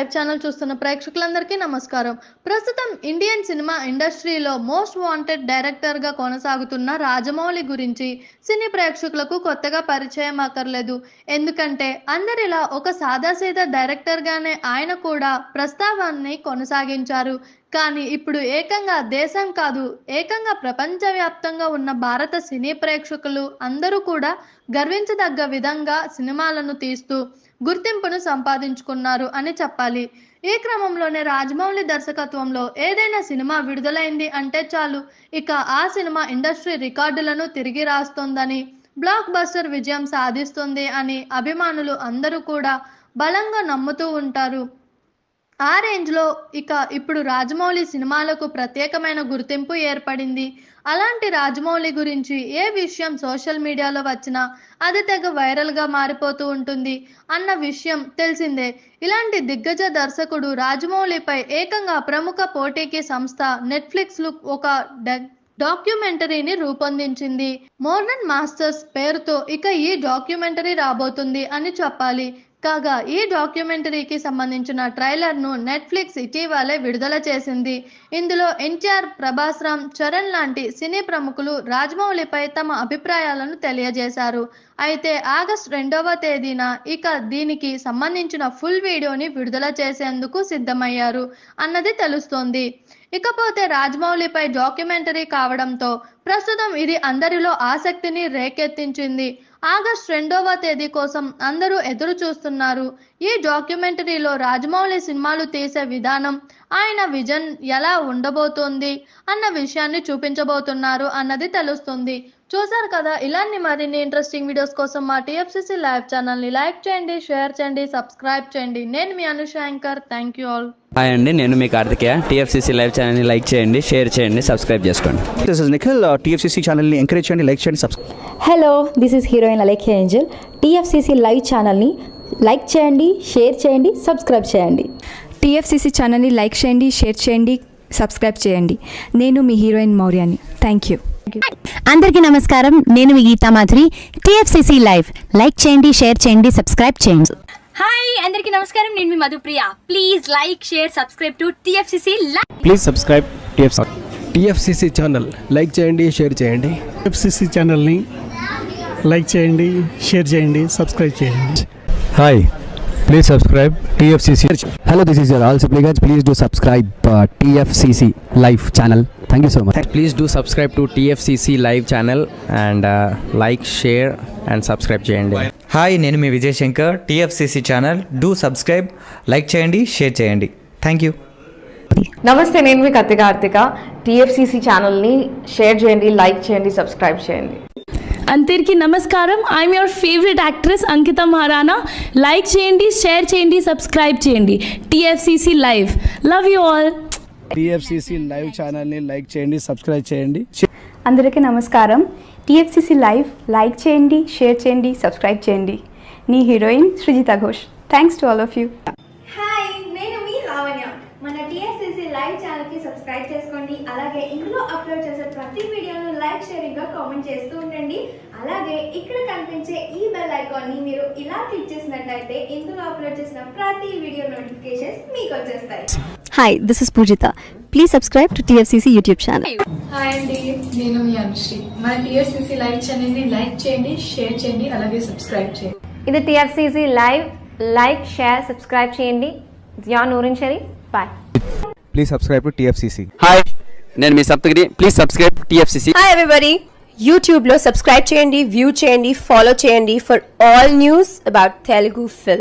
Live channel చూస్తున్న ప్రేక్షకులందరికీ నమస్కారం. ప్రస్తుతం ఇండియన్ సినిమా ఇండస్ట్రీలో మోస్ట్ వాంటెడ్ డైరెక్టర్గా కొనసాగుతున్న రాజమౌళి గురించి సినీ ప్రేక్షకులకు కొత్తగా పరిచయం అక్కర్లేదు. ఎందుకంటే అందరిలా ఒక సాదాసీదా డైరెక్టర్గానే ఆయన కూడా ప్రస్తావాన్ని కొనసాగించారు. కానీ ఇప్పుడు ఏకంగా దేశం కాదు, ఏకంగా ప్రపంచవ్యాప్తంగా ఉన్న భారత సినీ ప్రేక్షకులు అందరూ కూడా గర్వించదగ్గ విధంగా సినిమాలను తీస్తూ గుర్తింపును సంపాదించుకున్నారు అని చెప్పాలి. ఈ క్రమంలోనే రాజమౌళి దర్శకత్వంలో ఏదైనా సినిమా విడుదలైంది అంటే చాలు, ఇక ఆ సినిమా ఇండస్ట్రీ రికార్డులను తిరిగి రాస్తోందని, బ్లాక్ బస్టర్ విజయం సాధిస్తుంది అని అభిమానులు అందరూ కూడా బలంగా నమ్ముతూ ఉంటారు. ఆ రేంజ్లో ఇక ఇప్పుడు రాజమౌళి సినిమాలకు ప్రత్యేకమైన గుర్తింపు ఏర్పడింది. అలాంటి రాజమౌళి గురించి ఏ విషయం సోషల్ మీడియాలో వచ్చినా అది తెగ వైరల్గా మారిపోతూ ఉంటుంది అన్న విషయం తెలిసిందే. ఇలాంటి దిగ్గజ దర్శకుడు రాజమౌళిపై ఏకంగా ప్రముఖ పోటీకి సంస్థ నెట్ఫ్లిక్స్ ఒక డాక్యుమెంటరీని రూపొందించింది. మోడర్న్ మాస్టర్స్ పేరుతో ఇక ఈ డాక్యుమెంటరీ రాబోతుంది అని చెప్పాలి. కాగా ఈ డాక్యుమెంటరీకి సంబంధించిన ట్రైలర్ను నెట్ఫ్లిక్స్ ఇటీవలే విడుదల చేసింది. ఇందులో ఎన్టీఆర్, ప్రభాస్ రామ్, చరణ్ లాంటి సినీ ప్రముఖులు రాజమౌళిపై తమ అభిప్రాయాలను తెలియజేశారు. అయితే ఆగస్టు 2వ తేదీన ఇక దీనికి సంబంధించిన ఫుల్ వీడియోని విడుదల చేసేందుకు సిద్ధమయ్యారు అన్నది తెలుస్తోంది. ఇకపోతే రాజమౌళిపై డాక్యుమెంటరీ కావడంతో ప్రస్తుతం ఇది అందరిలో ఆసక్తిని రేకెత్తించింది. ఆగస్టు 2వ తేదీ కోసం అందరూ ఎదురు చూస్తున్నారు. ఈ డాక్యుమెంటరీలో రాజమౌళి సినిమాలు తీసే విధానం, ఆయన విజన్ ఎలా ఉండబోతోంది అన్న విషయాన్ని చూపించబోతున్నారు అన్నది తెలుస్తుంది. చూసారు కదా, ఇలాంటి మరిన్ని ఇంట్రెస్టింగ్ వీడియోస్ కోసం మా టీఎఫ్సీసీ లైవ్ ఛానల్ని లైక్ చేయండి, షేర్ చేయండి, సబ్స్క్రైబ్ చేయండి. నేను మీ Anushankar. Thank you all. Hi అండి, నేను మీ కార్తికేయ. టీఎఫ్సీసీ లైవ్ ఛానల్ని లైక్ చేయండి, షేర్ చేయండి, సబ్స్క్రైబ్ చేసుకోండి. This is Nikhil. టీఎఫ్సీసీ ఛానల్ని ఎంకరేజ్ చేయండి, లైక్ చేయండి, subscribe. Hello, this is heroine Alekhya Angel. TFCC live ఛానల్ని లైక్ చేయండి, షేర్ చేయండి, సబ్స్క్రైబ్ చేయండి. టీఎఫ్సీసీ ఛానల్ని లైక్ చేయండి, షేర్ చేయండి, సబ్స్క్రైబ్ చేయండి. నేను మీ హీరోయిన్ మౌర్యాని. Thank you. అందరికీ నమస్కారం, నేను మీ Geetha Madhuri. TFCC live like చేయండి, షేర్ చేయండి, సబ్స్క్రైబ్ చేయండి. హాయ్ అందరికీ నమస్కారం, నేను మీ Madhupriya. Please like, share, subscribe to TFCC live. Please subscribe TFCC channel like చేయండి, షేర్ చేయండి. టీఎఫ్సీసీ ఛానల్ని లైక్ చేయండి, షేర్ చేయండి, సబ్స్క్రైబ్ చేయండి. Hi, please subscribe TFCC. Hello, this is your all supplicants. Please do subscribe TFCC live channel. Thank you so much. Please do subscribe to TFCC live channel and like, share and subscribe చేయండి. Hi, నేను మీ Vijay Shankar. TFCC channel do subscribe, like చేయండి, share చేయండి. Thank you. నమస్తే, నేను మీ Karthika. TFCC ఛానల్ని share చేయండి, లైక్ చేయండి, సబ్స్క్రైబ్ చేయండి. అందరికీ నమస్కారం, I'm your favourite actress Ankita Maharana. Like చేయండి, షేర్ చేయండి, సబ్స్క్రైబ్ చేయండి. TFCC live. Love you all. TFCC live ఛానల్ని లైక్ చేయండి, సబ్స్క్రైబ్ చేయండి. అందరికీ నమస్కారం. టీఎఫ్సీసీ లైవ్ లైక్ చేయండి, షేర్ చేయండి, సబ్స్క్రైబ్ చేయండి. నీ heroine Srujitha Ghosh. Thanks to all of you. Hi, నేను మీ లావణ్య. మన టీఎఫ్సీసీ లైవ్ ఛానల్కి సబ్స్క్రైబ్ చేసుకోండి. అలాగే ఇందులో అప్లోడ్ చేసే ప్రతి వీడియోను లైక్, షేరింగ్గా కామెంట్ చేస్తూ ఉండండి. అలాగే ఇక్కడ కనిపించే ఈ బెల్ ఐకాన్ని మీరు ఇలా క్లిక్ చేసినట్లయితే ఇందులో అప్లోడ్ చేసిన ప్రతి వీడియో నోటిఫికేషన్స్ మీకు వచ్చేస్తాయి. Hi, this is Poojitha. Please subscribe to TFCC YouTube channel. Hi అండి, నేను మీ అనుశ్రీ. మన టీఎఫ్సీసీ లైవ్ ఛానల్ని లైక్ చేయండి, షేర్ చేయండి, అలాగే సబ్స్క్రైబ్ చేయండి. ఇది TFCC live. Like, share, subscribe చేయండి. Zia Noorin Sharif. Bye. Please subscribe to TFCC. Hi, నేను మీ Saptagiri. Please subscribe TFCC. Hi everybody, యూట్యూబ్లో సబ్స్క్రైబ్ చేయండి, వ్యూ చేయండి, ఫాలో చేయండి for all news about Telugu film.